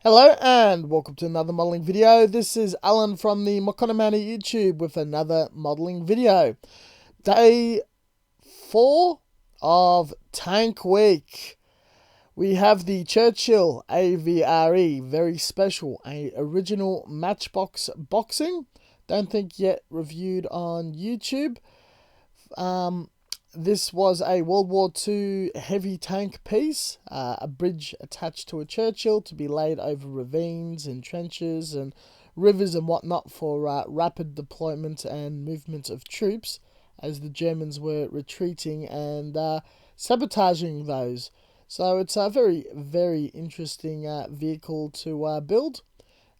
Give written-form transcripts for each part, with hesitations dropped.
Hello and welcome to another modelling video. This is Alan from the Mokonomani YouTube with another modelling video. Day 4 of Tank Week. We have the Churchill A.V.R.E, very special, a original Matchbox boxing. Don't think yet reviewed on YouTube. This was a World War II heavy tank piece, a bridge attached to a Churchill to be laid over ravines and trenches and rivers and whatnot for rapid deployment and movement of troops as the Germans were retreating and sabotaging those. So it's a very, very interesting vehicle to build,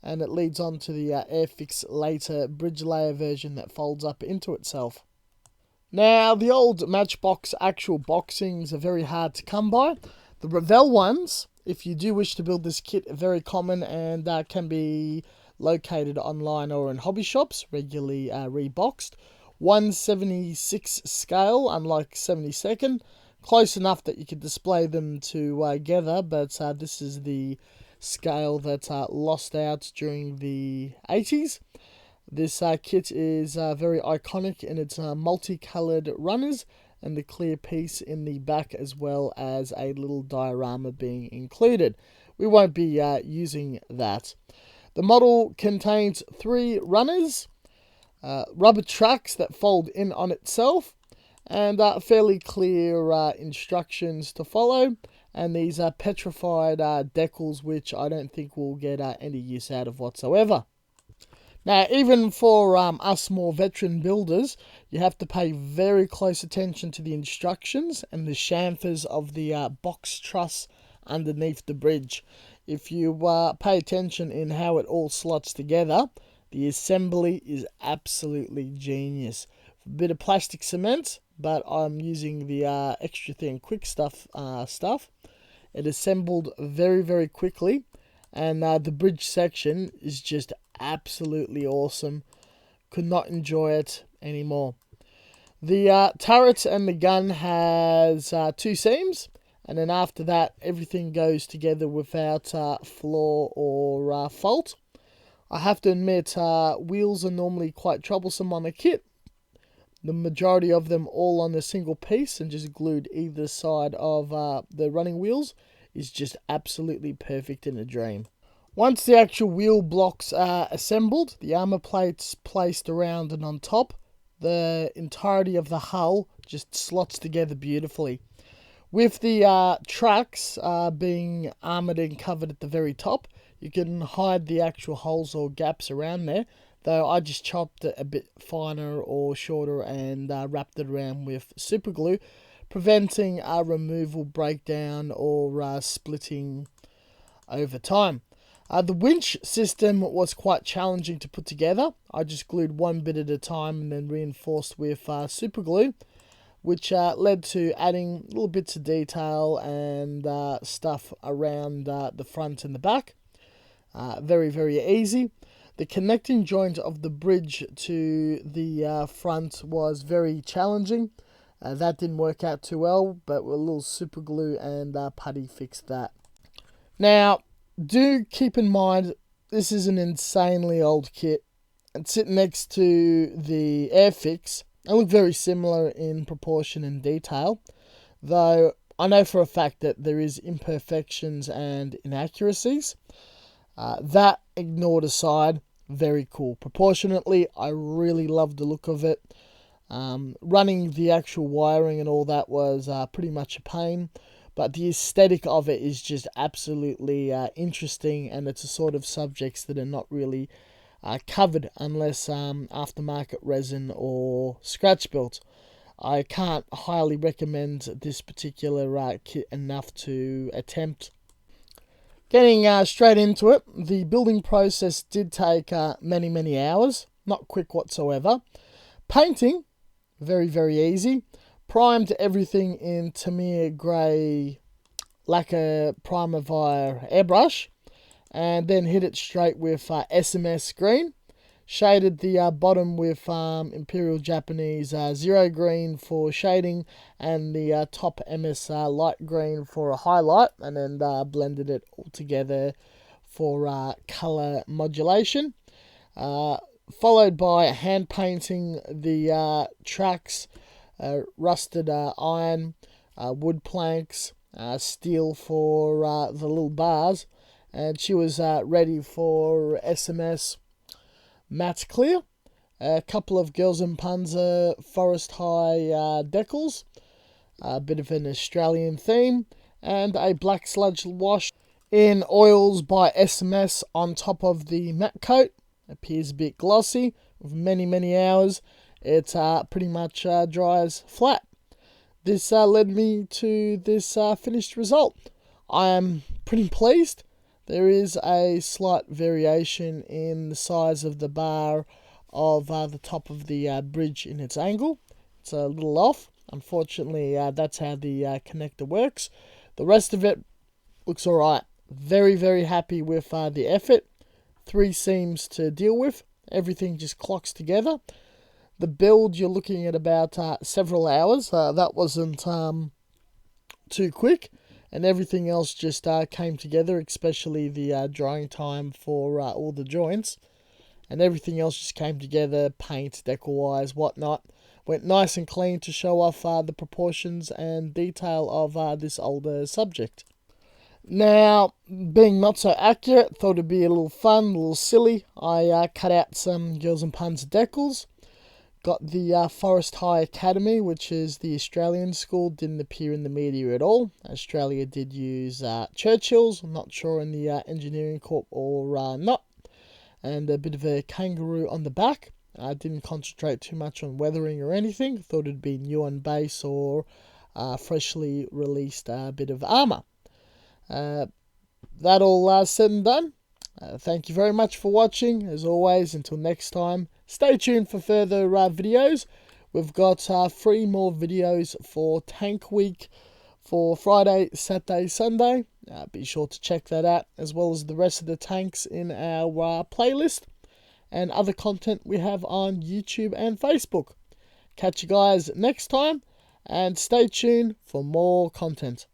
and it leads on to the Airfix later bridge layer version that folds up into itself. Now, the old Matchbox actual boxings are very hard to come by. The Revell ones, if you do wish to build this kit, are very common and can be located online or in hobby shops, regularly reboxed. 1/76 scale, unlike 72nd. Close enough that you could display them together, but this is the scale that lost out during the 80s. This kit is very iconic in its multicoloured runners and the clear piece in the back, as well as a little diorama being included. We won't be using that. The model contains 3 runners, rubber tracks that fold in on itself, and fairly clear instructions to follow, and these petrified decals, which I don't think we'll get any use out of whatsoever. Now, even for us more veteran builders, you have to pay very close attention to the instructions and the chamfers of the box truss underneath the bridge. If you pay attention in how it all slots together, the assembly is absolutely genius. A bit of plastic cement, but I'm using the extra thin quick stuff. It assembled very, very quickly, and the bridge section is just absolutely awesome. Could not enjoy it anymore. The turret and the gun has 2 seams, and then after that everything goes together without flaw or fault. I have to admit, wheels are normally quite troublesome on a kit. The majority of them all on a single piece and just glued either side of the running wheels is just absolutely perfect in a dream. Once the actual wheel blocks are assembled, the armour plates placed around and on top, the entirety of the hull just slots together beautifully. With the tracks being armoured and covered at the very top, you can hide the actual holes or gaps around there, though I just chopped it a bit finer or shorter and wrapped it around with super glue, preventing a removal, breakdown or splitting over time. The winch system was quite challenging to put together. I just glued one bit at a time and then reinforced with super glue, which led to adding little bits of detail and stuff around the front and the back. Very, very easy. The connecting joint of the bridge to the front was very challenging. That didn't work out too well, but with a little super glue and putty fixed that. Now, do keep in mind, this is an insanely old kit. It's sitting next to the Airfix. They look very similar in proportion and detail, though I know for a fact that there is imperfections and inaccuracies. That ignored aside, very cool. Proportionately, I really love the look of it. Running the actual wiring and all that was pretty much a pain. But the aesthetic of it is just absolutely interesting, and it's a sort of subjects that are not really covered unless aftermarket resin or scratch built. I can't highly recommend this particular kit enough to attempt. Getting straight into it, the building process did take many, many hours, not quick whatsoever. Painting, very, very easy. Primed everything in Tamiya grey lacquer primer via airbrush, and then hit it straight with SMS green. Shaded the bottom with Imperial Japanese Zero Green for shading, and the top MS light green for a highlight, and then blended it all together for colour modulation. Followed by hand painting the tracks, rusted iron, wood planks, steel for the little bars, and she was ready for SMS matte clear. A couple of Und Panzer forest high decals, a bit of an Australian theme, and a black sludge wash in oils by SMS on top of the matte coat. Appears a bit glossy. With many hours, it pretty much dries flat. This led me to this finished result. I am pretty pleased. There is a slight variation in the size of the bar of the top of the bridge in its angle. It's a little off. Unfortunately, that's how the connector works. The rest of it looks alright. Very happy with the effort. 3 seams to deal with. Everything just clocks together. The build, you're looking at about several hours. That wasn't too quick. And everything else just came together, especially the drying time for all the joints. And everything else just came together, paint, decal-wise, whatnot. Went nice and clean to show off the proportions and detail of this older subject. Now, being not so accurate, thought it'd be a little fun, a little silly. I cut out some Und Panzer decals. Got the Forest High Academy, which is the Australian school, didn't appear in the media at all. Australia did use Churchill's, I'm not sure in the engineering corp or not. And a bit of a kangaroo on the back. I didn't concentrate too much on weathering or anything. Thought it'd be new on base or freshly released bit of armour. That all said and done. Thank you very much for watching. As always, until next time, stay tuned for further videos. We've got 3 more videos for Tank Week for Friday, Saturday, Sunday. Be sure to check that out, as well as the rest of the tanks in our playlist and other content we have on YouTube and Facebook. Catch you guys next time, and stay tuned for more content.